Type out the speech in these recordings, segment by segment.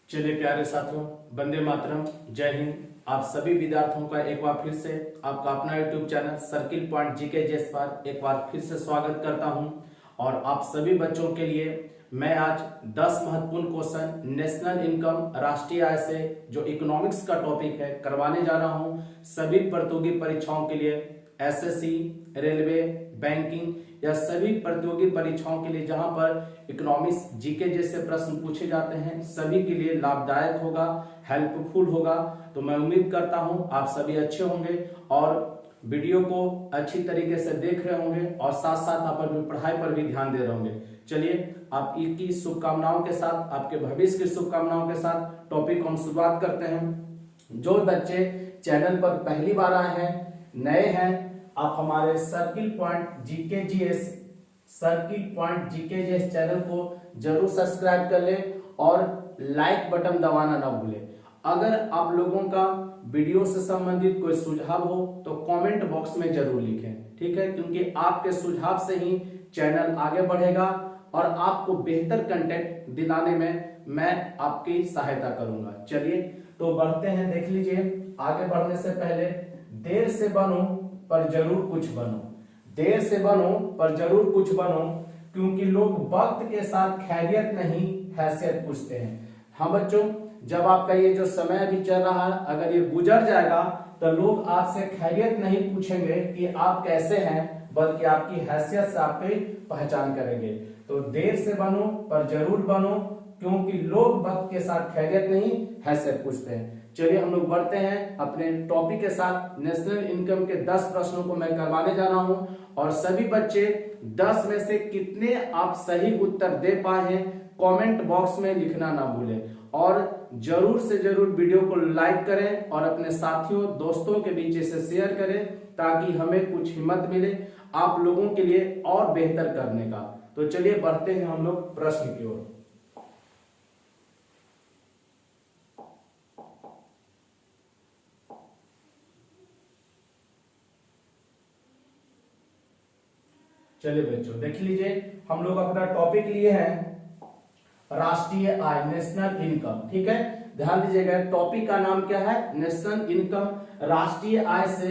चलिए प्यारे साथियों, वंदे मातरम, जय हिंद। आप सभी विद्यार्थियों का एक बार फिर से आपका अपना YouTube channel circle point GK जेस पर एक बार फिर से स्वागत करता हूं। और आप सभी बच्चों के लिए मैं आज 10 महत्वपूर्ण क्वेश्चन नेशनल इनकम राष्ट्रीय आय से जो इकोनॉमिक्स का टॉपिक है करवाने जा रहा हूं सभी प्रतियोगी परीक्षाओं के लिए। एसएससी, रेलवे, बैंकिंग या सभी प्रतियोगी परीक्षाओं के लिए जहां पर इकोनॉमिक्स जीके जैसे प्रश्न पूछे जाते हैं सभी के लिए लाभदायक होगा, हेल्पफुल होगा। तो मैं उम्मीद करता हूं आप सभी अच्छे होंगे और वीडियो को अच्छी तरीके से देख रहे होंगे और साथ साथ आप अपनी पढ़ाई पर भी ध्यान दे रहे होंगे। चलिए आप की शुभकामनाओं के साथ, आपके भविष्य की शुभकामनाओं के साथ टॉपिक को हम शुरुआत करते हैं। जो बच्चे चैनल पर पहली बार आए हैं, नए हैं, आप हमारे circle point GK GS channel को जरूर सब्सक्राइब कर ले और लाइक बटन दबाना ना भूले। अगर आप लोगों का वीडियो से संबंधित कोई सुझाव हो तो कमेंट बॉक्स में जरूर लिखें, ठीक है, क्योंकि आपके सुझाव से ही चैनल आगे बढ़ेगा और आपको बेहतर कंटेंट दिलाने में मैं आपकी सहायता करूंगा। चलिए तो बढ़ते हैं। देख लीजिए, आगे बढ़ने से पहले देर से बनो पर जरूर कुछ बनो, देर से बनो पर जरूर कुछ बनो, क्योंकि लोग वक्त के साथ खैरियत नहीं हैसियत पूछते हैं। हाँ बच्चों, जब आपका ये जो समय अभी चल रहा है अगर ये गुजर जाएगा तो लोग आपसे खैरियत नहीं पूछेंगे कि आप कैसे हैं, बल्कि आपकी हैसियत से आपकी पहचान करेंगे। तो देर से बनो पर जरूर बनो, क्योंकि लोग वक्त के साथ खैरियत नहीं हैसियत पूछते हैं। चलिए हम लोग बढ़ते हैं अपने टॉपिक के साथ। नेशनल इनकम के 10 प्रश्नों को मैं करवाने जा रहा हूं और सभी बच्चे 10 में से कितने आप सही उत्तर दे पाए हैं कमेंट बॉक्स में लिखना ना भूलें और जरूर से जरूर वीडियो को लाइक करें और अपने साथियों दोस्तों के बीच इसे शेयर करें ताकि हमें कुछ हिम्मत मिले आप लोगों के लिए और बेहतर करने का। तो चलिए बढ़ते हैं हम लोग प्रश्न की ओर। चलिए बच्चों देख लीजिए, हम लोग अपना टॉपिक लिए हैं राष्ट्रीय आय, नेशनल इनकम, ठीक है। ध्यान दीजिएगा, टॉपिक का नाम क्या है, नेशनल इनकम राष्ट्रीय आय से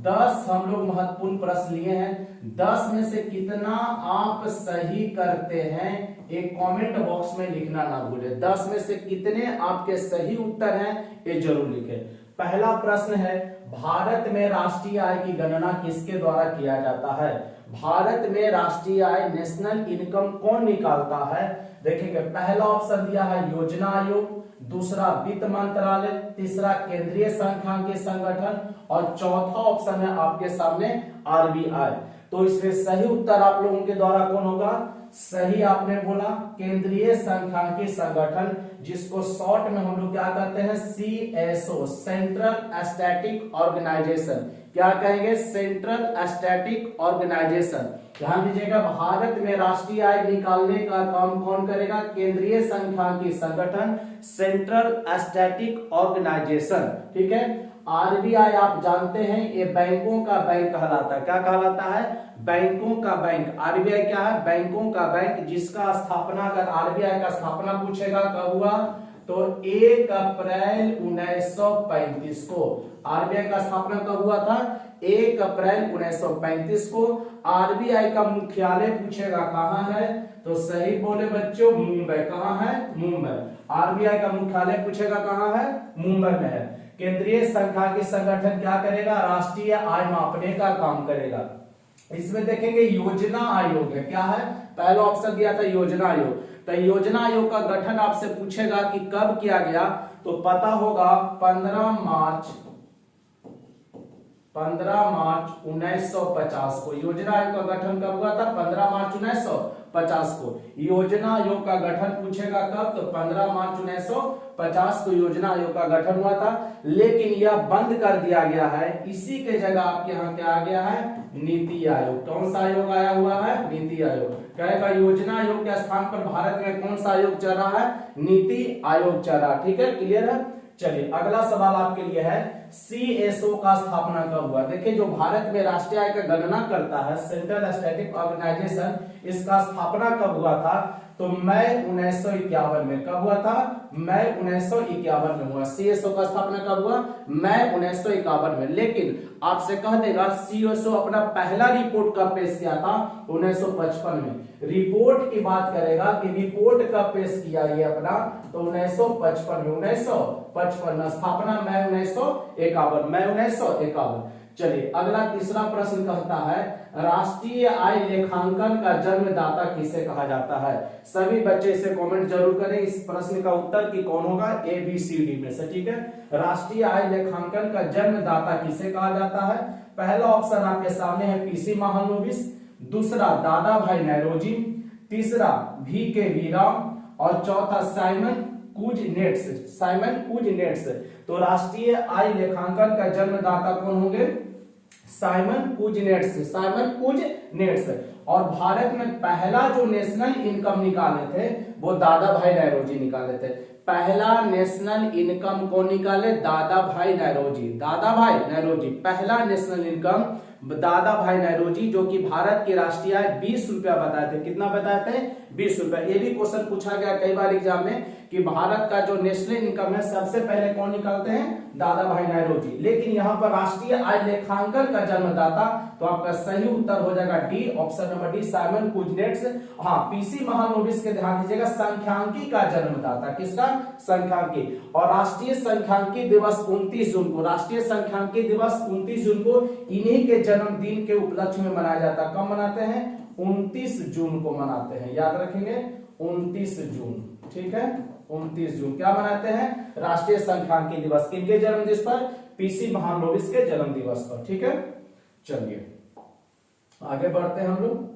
10 हम लोग महत्वपूर्ण प्रश्न लिए हैं। 10 में से कितना आप सही करते हैं एक कमेंट बॉक्स में लिखना ना भूले। 10 में से कितने आपके सही उत्तर हैं ये जरूर लिखें। पहला प्रश्न है, भारत में राष्ट्रीय आय की गणना किसके द्वारा किया जाता है? भारत में राष्ट्रीय आय नेशनल इनकम कौन निकालता है? देखेंगे, पहला ऑप्शन दिया है योजना आयोग, दूसरा वित्त मंत्रालय, तीसरा केंद्रीय सांख्यिकी संगठन और चौथा ऑप्शन है आपके सामने आरबीआई। तो इसमें सही उत्तर आप लोगों के द्वारा कौन होगा? सही आपने बोला केंद्रीय सांख्यिकी संगठन, जिसको शॉर्ट में हम लोग क्या कहते हैं, सीएसओ, सेंट्रल स्टैटिक ऑर्गेनाइजेशन। क्या कहेंगे? Central static organisation. ध्यान दीजिएगा, भारत में राष्ट्रीय आय निकालने का काम कौन करेगा? केंद्रीय सांख्यिकी संगठन, सेंट्रल स्टैटिक ऑर्गेनाइजेशन, ठीक है। आरबीआई आप जानते हैं ये बैंकों का बैंक कहलाता है। क्या कहलाता है? बैंकों का बैंक। आरबीआई क्या है? बैंकों का बैंक, जिसका स्थापना, अगर आरबीआई का स्थापना पूछेगा कब हुआ तो 1 अप्रैल 1935 को। आरबीआई का स्थापना कब हुआ था? 1 अप्रैल 1935 को। आरबीआई का मुख्यालय पूछेगा कहां है तो सही बोले बच्चों, मुंबई। कहां है? मुंबई। आरबीआई का मुख्यालय पूछेगा कहां है? मुंबई में है। केंद्रीय सांख्यिकी संगठन क्या करेगा? राष्ट्रीय आय मापने का काम करेगा। इसमें देखेंगे योजना आयोग है। क्या है? पहला ऑप्शन दिया था योजना आयोग। तो योजना आयोग का गठन आपसे पूछेगा कि कब किया गया तो पता होगा 15 मार्च 1950 को। योजना आयोग का गठन कब हुआ था? 15 मार्च 1950 को। योजना आयोग का गठन पूछेगा कब तो 15 मार्च 1950 को योजना आयोग का गठन हुआ था, लेकिन यह बंद कर दिया गया है। इसी के जगह आपके यहाँ क्या आ गया है? नीति आयोग। कौन सा आयोग आया हुआ है? नीति आयोग। कहेगा योजना आयोग के स्थान पर भारत में कौन सा आयोग चल रहा है? नीति आयोग चल रहा है, ठीक है, क्लियर है। चलिए अगला सवाल आपके लिए है, CSO का स्थापना कब हुआ? देखिए जो भारत में राष्ट्रीय आय का गणना करता है सेंट्रल स्टैटिस्टिक्स ऑर्गेनाइजेशन, इसका स्थापना कब हुआ था? तो मई 1951 में। कब हुआ था? मई 1951 में हुआ। CSO का स्थापना कब हुआ? मई 1951 में। लेकिन आपसे कह देगा CSO अपना पहला रिपोर्ट कब पेश किया था? 1955 में। रिपोर्ट की बात करेगा कि रिपोर्ट कब पेश किया ये अपना, तो 1955 में। 1955 में स्थापना, मई 1951, मई 1951। चलिए अगला तीसरा प्रश्न कहता है राष्ट्रीय आय लेखांकन का जन्मदाता किसे कहा जाता है? सभी बच्चे इसे कमेंट जरूर करें इस प्रश्न का उत्तर कि कौन होगा, ABCD में से। ठीक है, राष्ट्रीय आय लेखांकन का जन्मदाता किसे कहा जाता है? पहला ऑप्शन आपके सामने है PC महालनोबिस, दूसरा दादा भाई नौरोजी, तीसरा VK वीराम और चौथा साइमन कुजनेट्स, साइमन कुजनेट्स। तो राष्ट्रीय आय लेखांकन का जन्मदाता कौन होंगे? Simon Kuznets, Simon Kuznets. और भारत में पहला जो नेशनल इनकम निकाले थे वो दादा भाई नौरोजी निकाले थे। पहला नेशनल इनकम कौन निकाले? दादा भाई नौरोजी, दादा भाई नौरोजी। पहला नेशनल इनकम दादा भाई नौरोजी, जो कि भारत की राष्ट्रीय आय 20 रुपया बताए थे। कितना बताए थे? 20 रुपया। ये भी क्वेश्चन पूछा गया कई बार एग्जाम में कि भारत का जो नेशनल इनकम है सबसे पहले कौन निकालते हैं? दादा भाई नौरोजी। लेकिन यहाँ पर राष्ट्रीय आय लेखांकन का जन्मदाता, तो आपका सही उत्तर हो जाएगा D, option number D, Simon Kuznets. हाँ, PC महालनोबिस के ध्यान दीजिएगा, सांख्यिकी का जन्मदाता। किसका? सांख्यिकी। और राष्ट्रीय सांख्यिकी दिवस 29 जून को, राष्ट्रीय सांख्यिकी दिवस 29 जून को इन्हीं के जन्मदिन के उपलक्ष्य में मनाया जाता है। कब मनाते हैं? 29 जून को मनाते हैं, याद रखेंगे 29 जून। ठीक है, 29 जून क्या मनाते हैं? राष्ट्रीय सांख्यिकी दिवस। किनके जन्म दिवस पर? PC महालनोबिस के जन्म दिवस पर। ठीक है, चलिए आगे बढ़ते हैं हम लोग।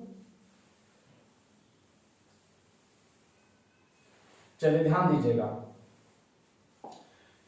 चलिए ध्यान दीजिएगा,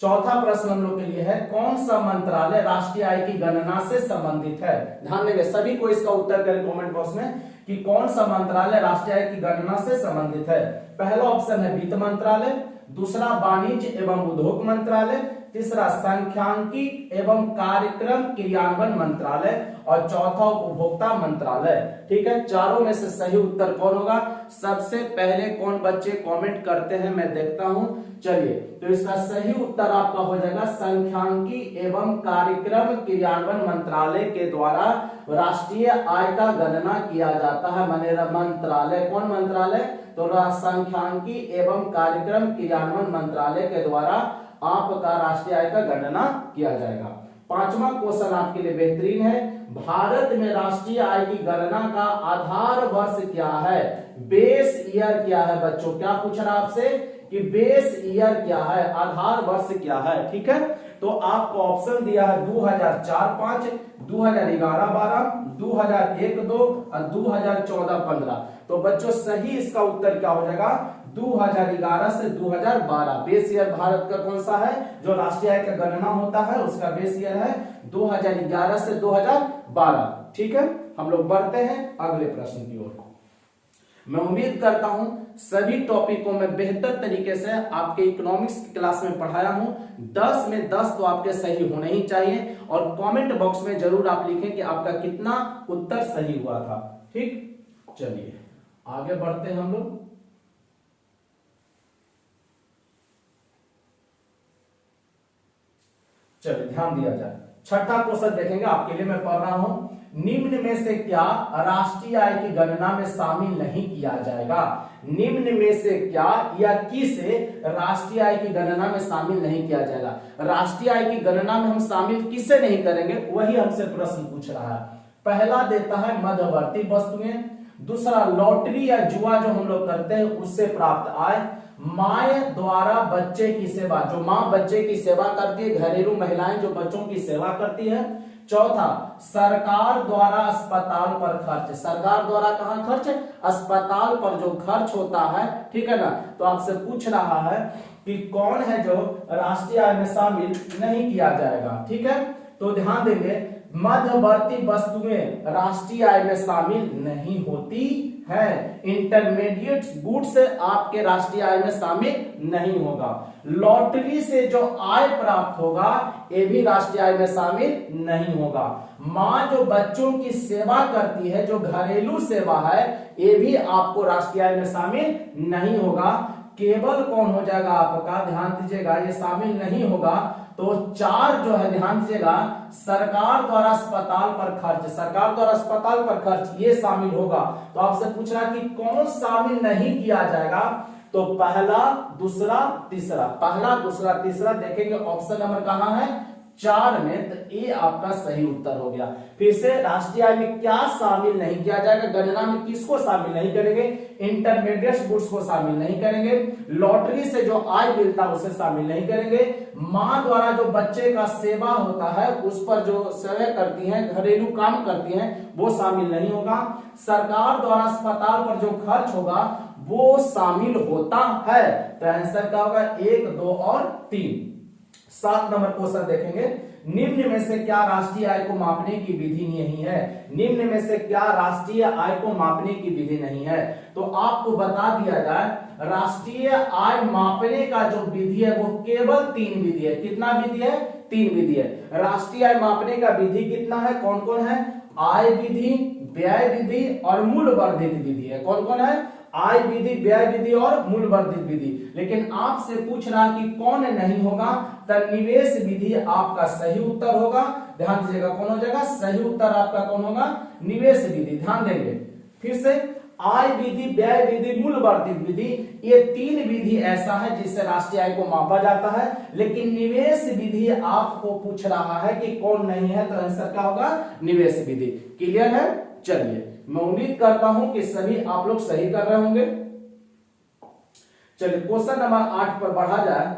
चौथा प्रश्न हम लोग के लिए है कौन सा मंत्रालय राष्ट्रीय आय की गणना से संबंधित है? ध्यान देंगे सभी को इसका उत्तर करें कमेंट बॉक्स में कि कौन सा मंत्रालय राष्ट्रीय आय की गणना से संबंधित है। पहला ऑप्शन है वित्त मंत्रालय, दूसरा वाणिज्य एवं उद्योग मंत्रालय, तीसरा सांख्यिकी एवं कार्यक्रम क्रियान्वयन मंत्रालय और चौथा उपभोक्ता मंत्रालय। ठीक है, चारों में से सही उत्तर कौन होगा? सबसे पहले कौन बच्चे कमेंट करते हैं मैं देखता हूं। चलिए, तो इसका सही उत्तर आपका हो जाएगा सांख्यिकी एवं कार्यक्रम क्रियान्वयन मंत्रालय के द्वारा राष्ट्रीय आय का गणना किया जाता है। माने मंत्रालय, कौन मंत्रालय? तो सांख्यिकी एवं कार्यक्रम क्रियान्वयन मंत्रालय के द्वारा आपका राष्ट्रीय आय का गणना किया जाएगा। पांचवा क्वेश्चन आपके लिए बेहतरीन है, भारत में राष्ट्रीय आय की गणना का आधार वर्ष क्या है? बेस ईयर क्या है बच्चों? क्या पूछ रहा आपसे कि बेस ईयर क्या है, आधार वर्ष क्या है? ठीक है, तो आपको ऑप्शन दिया है 2004-5, 2011-12, 2001-2 और 2014-15। तो बच्चों सही इसका उत्तर क्या हो जाएगा? 2011 से 2012। बेस ईयर भारत का कौन सा है जो राष्ट्रीय आय का गणना होता है? उसका बेस ईयर है 2011 से 2012। ठीक है, हम लोग बढ़ते हैं अगले प्रश्न की ओर। मैं उम्मीद करता हूं सभी टॉपिकों में बेहतर तरीके से आपके इकोनॉमिक्स की क्लास में पढ़ाया हूं। 10 में 10 तो आपके सही होने ही चाहिए और कमेंट बॉक्स में जरूर आप लिखें कि आपका कितना उत्तर सही हुआ था। ठीक, चलिए आगे बढ़ते हैं हम लोग। चलिए ध्यान दिया जाए, छठा क्वेश्चन देखेंगे आपके लिए मैं पढ़ रहा हूं। निम्न में से क्या राष्ट्रीय आय की गणना में शामिल नहीं किया जाएगा? निम्न में से क्या या किसे राष्ट्रीय आय की गणना में शामिल नहीं किया जाएगा? राष्ट्रीय आय की गणना में हम शामिल किसे नहीं करेंगे, वही हमसे प्रश्न पूछ रहा है। पहला देता है मध्यवर्ती वस्तुएं, दूसरा लॉटरी या जुआ जो हम लोग करते हैं उससे प्राप्त आय, माँ द्वारा बच्चे की सेवा, जो माँ बच्चे की सेवा करती है, घरेलू महिलाएं जो बच्चों की सेवा करती है, चौथा सरकार द्वारा अस्पताल पर खर्च, सरकार द्वारा कहां खर्च? अस्पताल पर जो खर्च होता है। ठीक है ना, तो आपसे पूछ रहा है कि कौन है जो राष्ट्रीय आय में शामिल नहीं किया जाएगा। ठीक है, तो ध्यान देंगे मध्यवर्ती वस्तुएं राष्ट्रीय आय में शामिल नहीं होती है। इंटरमीडिएट गुड्स आपके राष्ट्रीय आय में शामिल नहीं होगा। लॉटरी से जो आय प्राप्त होगा ये भी राष्ट्रीय आय में शामिल नहीं होगा। माँ जो बच्चों की सेवा करती है, जो घरेलू सेवा है, ये भी आपको राष्ट्रीय आय में शामिल नहीं होगा। केवल कौन हो जाएगा आपका, ध्यान दीजिएगा, ये शामिल नहीं होगा। तो 4 जो है, ध्यान दीजिएगा, सरकार द्वारा अस्पताल पर खर्च, सरकार द्वारा अस्पताल पर खर्च ये शामिल होगा। तो आपसे पूछ रहा कि कौन शामिल नहीं किया जाएगा, तो पहला, दूसरा, तीसरा, पहला, दूसरा, तीसरा देखेंगे ऑप्शन नंबर कहां है, 4 में। तो ये आपका सही उत्तर हो गया। फिर से राष्ट्रीय आय में क्या शामिल नहीं किया जाएगा, गणना में किसको शामिल नहीं करेंगे, इंटरमीडिएट गुड्स को शामिल नहीं करेंगे, लॉटरी से जो आय मिलता है उसे शामिल नहीं करेंगे, माँ द्वारा जो बच्चे का सेवा होता है उस पर जो सेवा करती हैं, घरेलू काम करती हैं, वो शामिल नहीं होगा, सरकार द्वारा अस्पताल पर जो खर्च होगा वो शामिल होता है। तो आंसर क्या होगा, 1, 2 और 3। 7 नंबर क्वेश्चन देखेंगे, निम्न में से क्या राष्ट्रीय आय को मापने की विधि नहीं है, निम्न में से क्या राष्ट्रीय आय को मापने की विधि नहीं है। तो आपको बता दिया जाए, राष्ट्रीय आय मापने का जो विधि है वो केवल 3 विधि है। कितना विधि है, 3 विधि है। राष्ट्रीय आय मापने का विधि कितना है, कौन कौन है, आय विधि, व्यय विधि और मूल्य वर्धित विधि है। कौन कौन है, आय विधि, व्यय विधि और मूल्य वर्धित विधि। लेकिन आपसे पूछ रहा कि कौन नहीं होगा, तो निवेश विधि आपका सही उत्तर होगा। ध्यान दीजिएगा, कौन हो जाएगा, सही उत्तर आपका कौन होगा, निवेश विधि। ध्यान देंगे, फिर से आय विधि, व्यय विधि, मूल्य वर्धित विधि, ये 3 विधि ऐसा है जिससे राष्ट्रीय आय को मापा जाता है। लेकिन निवेश विधि आपको पूछ रहा है कि कौन नहीं है, तो आंसर क्या होगा, निवेश विधि। क्लियर है। चलिए, मैं उम्मीद करता हूं कि सभी आप लोग सही कर रहे होंगे। चलिए क्वेश्चन नंबर 8 पर बढ़ा जाए।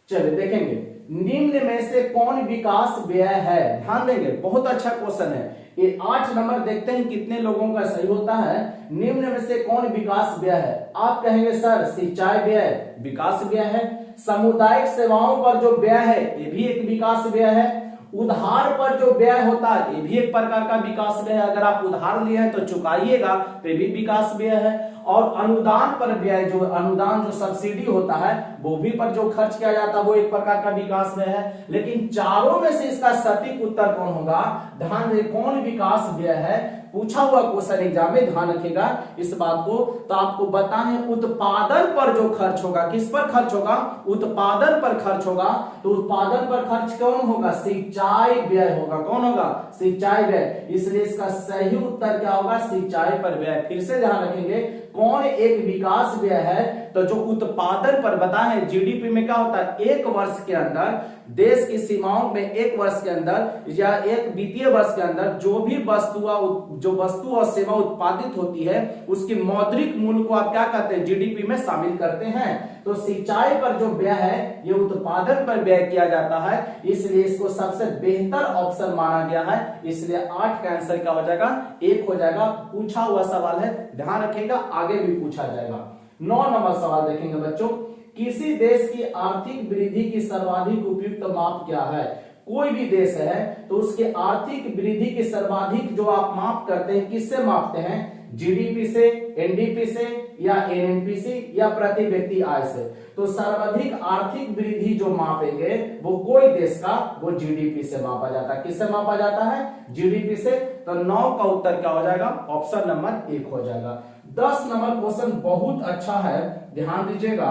चलिए देखेंगे, निम्न में से कौन विकास व्यय है। ध्यान देंगे, बहुत अच्छा क्वेश्चन है ये। 8 नंबर देखते हैं कितने लोगों का सही होता है। निम्न में से कौन विकास व्यय है। आप कहेंगे सर सिंचाई व्यय विकास व्यय है, सामुदायिक सेवाओं पर जो व्यय है ये भी एक विकास व्यय है, उधार पर जो व्यय होता है ये भी एक प्रकार का विकास व्यय है। अगर आप उधार लिए हैं तो चुकाइएगा तो ये भी विकास व्यय है। और अनुदान पर व्यय, जो अनुदान जो सब्सिडी होता है वो भी पर जो खर्च किया जाता है वो एक प्रकार का विकास व्यय है। लेकिन चारों में से इसका सटीक उत्तर कौन होगा, ध्यान दे, कौन विकास व्यय है, पूछा हुआ क्वेश्चन एग्जाम में, ध्यान रखिएगा इस बात को। तो आपको बताएं, उत्पादन पर जो खर्च होगा, किस पर खर्च होगा, उत्पादन पर खर्च होगा। तो उत्पादन पर खर्च कौन होगा, सिंचाई व्यय होगा। कौन होगा, सिंचाई व्यय। इसलिए इसका सही उत्तर क्या होगा, सिंचाई पर व्यय। फिर से ध्यान रखेंगे, कौन एक विकास व्यय है, तो जो उत्पादन पर बताएं, जीडीपी में क्या होता है, एक वर्ष के अंदर देश की सीमाओं में, एक वर्ष के अंदर या एक वित्तीय वर्ष के अंदर जो भी वस्तु और सेवा उत्पादित होती है उसकी मौद्रिक मूल्य को आप क्या कहते हैं, जीडीपी में शामिल करते हैं। तो सिंचाई पर जो व्यय है ये उत्पादन पर व्यय किया जाता है, इसलिए इसको सबसे बेहतर ऑप्शन माना गया है। इसलिए 8 का आंसर क्या हो जाएगा, 1 हो जाएगा। पूछा हुआ सवाल है, ध्यान रखिएगा, आगे भी पूछा जाएगा। 9 नंबर सवाल देखेंगे बच्चों, किसी देश की आर्थिक वृद्धि की सर्वाधिक उपयुक्त माप क्या है। कोई भी देश है तो उसके आर्थिक वृद्धि की सर्वाधिक जो आप माप करते हैं, किससे मापते हैं, जीडीपी से, एनडीपी से या एनएनपी से या प्रति व्यक्ति आय से। तो सर्वाधिक आर्थिक वृद्धि जो मापेंगे वो कोई देश का, वो जीडीपी से मापा जाता है। किससे मापा जाता है, जीडीपी से। तो 9 का उत्तर क्या हो जाएगा, ऑप्शन नंबर 1 हो जाएगा। 10 नंबर क्वेश्चन बहुत अच्छा है, ध्यान दीजिएगा,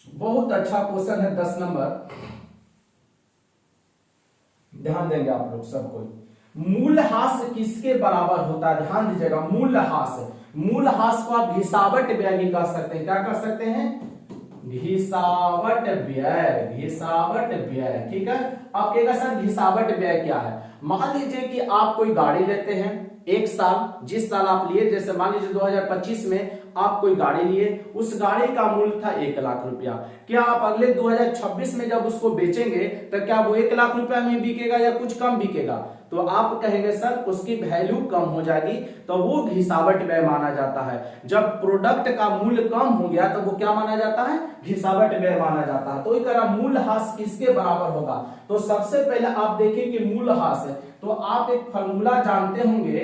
बहुत अच्छा क्वेश्चन है 10 नंबर, ध्यान देंगे आप लोग सब कोई। मूल्यह्रास किसके बराबर होता है, ध्यान दीजिएगा, मूल्यह्रास। मूल्यह्रास को आप घिसावट व्यय भी कह सकते हैं। क्या कर सकते हैं, घिसावट व्यय, घिसावट व्यय। ठीक है, आप कहेगा सर घिसावट व्यय क्या है। मान लीजिए कि आप कोई गाड़ी लेते हैं, एक साल, जिस साल आप लिए, जैसे मान लीजिए 2025 में आप कोई गाड़ी लिए, उस गाड़ी का मूल्य था 1 लाख रुपया। क्या आप अगले 2026 में जब उसको बेचेंगे तो क्या वो 1 लाख रुपया में बिकेगा या कुछ कम बिकेगा। तो आप कहेंगे सर उसकी वैल्यू कम हो जाएगी, तो वो घिसावट व्यय माना जाता है। जब प्रोडक्ट का मूल्य कम हो गया तो वो क्या माना जाता है, घिसावट व्यय माना जाता है। तो इस तरह मूल्यह्रास किसके बराबर होगा। तो सबसे पहले आप देखिए कि मूल्यह्रास तो आप एक फॉर्मूला जानते होंगे,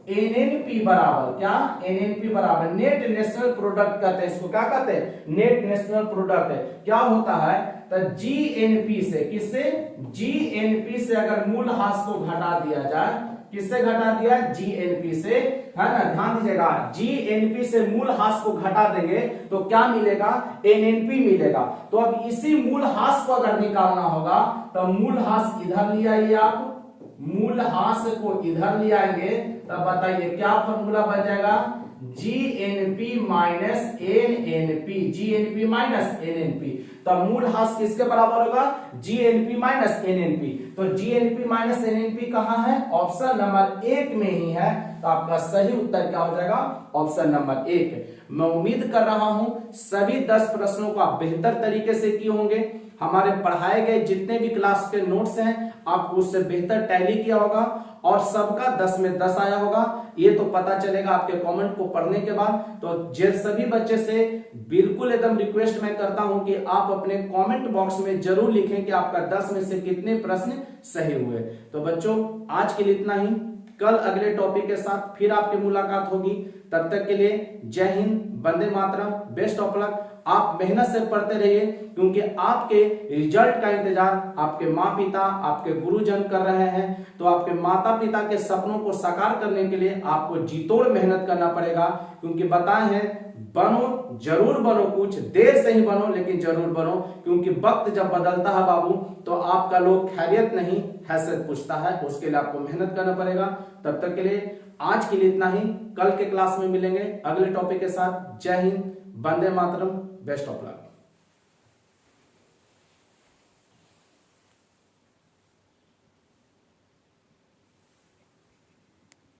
एनएनपी बराबर क्या, एनएनपी बराबर नेट नेशनल प्रोडक्ट कहते हैं इसको, क्या कहते हैं, नेट नेशनल प्रोडक्ट है। क्या होता है, तो जीएनपी से, किससे, जीएनपी से अगर मूल्यह्रास को घटा दिया जाए, किससे घटा दिया, जीएनपी से, है ना, ध्यान दीजिएगा, जीएनपी से मूल्यह्रास को घटा देंगे तो क्या मिलेगा, एनएनपी मिलेगा। तो अब इसी मूल्यह्रास को अगर निकालना होगा तो मूल्यह्रास इधर ले आइए आप, मूल्यह्रास को इधर ले आएंगे, तब बताइए क्या फॉर्मूला बन जाएगा, GNP minus NNP, GNP minus NNP. तब मूल्यह्रास किसके बराबर होगा, जीएनपी माइनस एनएनपी। तो जीएनपी माइनस एनएनपी कहां है, ऑप्शन नंबर 1 में ही है। तो आपका सही उत्तर क्या हो जाएगा, ऑप्शन नंबर 1। मैं उम्मीद कर रहा हूं सभी 10 प्रश्नों को आप बेहतर तरीके से किए होंगे। हमारे पढ़ाए गए जितने भी क्लास के नोट्स हैं आपको उससे बेहतर टैली किया होगा और सबका 10 में 10 आया होगा, ये तो पता चलेगा आपके कमेंट को पढ़ने के बाद। तो सभी बच्चे से बिल्कुल एकदम रिक्वेस्ट मैं करता हूं कि आप अपने कमेंट बॉक्स में जरूर लिखें कि आपका 10 में से कितने प्रश्न सही हुए। तो बच्चों आज के लिए इतना ही, कल अगले टॉपिक के साथ फिर आपकी मुलाकात होगी। तब तक के लिए जय Hind, Vande Mataram, best of luck. आप मेहनत से पढ़ते रहिए क्योंकि आपके रिजल्ट का इंतजार आपके माँ पिता, आपके गुरुजन कर रहे हैं। तो आपके माता पिता के सपनों को साकार करने के लिए आपको जीतोड़ मेहनत करना पड़ेगा, क्योंकि बताए हैं बनो, जरूर बनो, कुछ देर से ही बनो लेकिन जरूर बनो, क्योंकि वक्त जब बदलता है बाबू तो आपका लोग खैरियत नहीं हैसियत पूछता है, उसके लिए आपको मेहनत करना पड़ेगा। तब तक के लिए आज के लिए इतना ही, कल के क्लास में मिलेंगे अगले टॉपिक के साथ। जय Hind, Vande Mataram, best of luck.